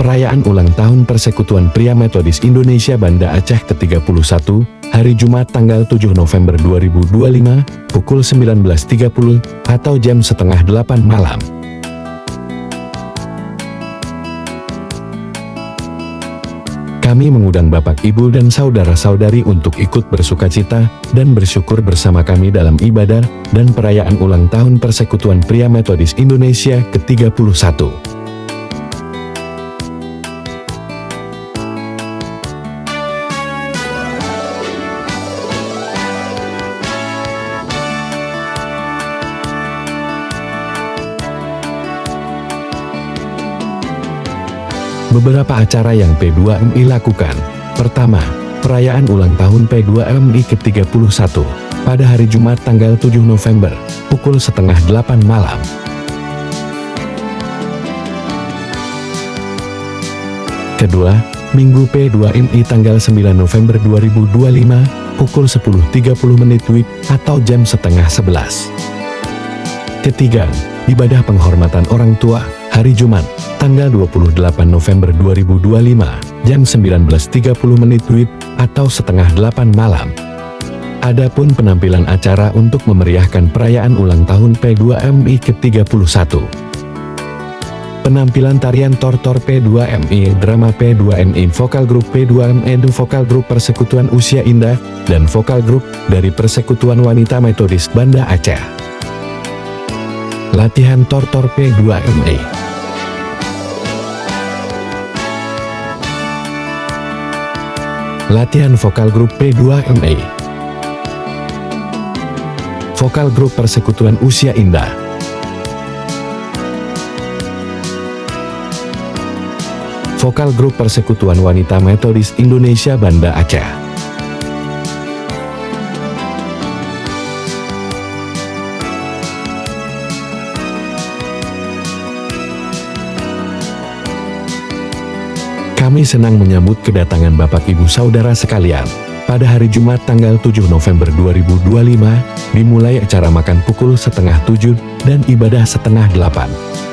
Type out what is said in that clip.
perayaan ulang tahun Persekutuan Pria Metodis Indonesia Banda Aceh ke-31, hari Jumat tanggal 7 November 2025, pukul 19.30 atau jam setengah 8 malam. Kami mengundang Bapak, Ibu, dan saudara-saudari untuk ikut bersukacita dan bersyukur bersama kami dalam ibadah dan perayaan ulang tahun Persekutuan Pria Metodis Indonesia ke-31. Beberapa acara yang P2MI lakukan. Pertama, perayaan ulang tahun P2MI ke-31 pada hari Jumat tanggal 7 November, pukul setengah 8 malam. Kedua, Minggu P2MI tanggal 9 November 2025, pukul 10.30 WIB atau jam setengah 11. Ketiga, ibadah penghormatan orang tua, hari Jumat, tanggal 28 November 2025, jam 19.30 WIB atau setengah 8 malam. Adapun penampilan acara untuk memeriahkan perayaan ulang tahun P2MI ke-31. Penampilan tarian Tortor P2MI, drama P2MI, vokal grup P2MI, vokal grup Persekutuan Usia Indah, dan vokal grup dari Persekutuan Wanita Metodis Banda Aceh. Latihan Tortor P2MI. Latihan vokal grup P2MI. Vokal grup Persekutuan Usia Indah. Vokal grup Persekutuan Wanita Metodis Indonesia Banda Aceh. Kami senang menyambut kedatangan Bapak, Ibu, Saudara sekalian. Pada hari Jumat tanggal 7 November 2025, dimulai acara makan pukul setengah 7 dan ibadah setengah 8.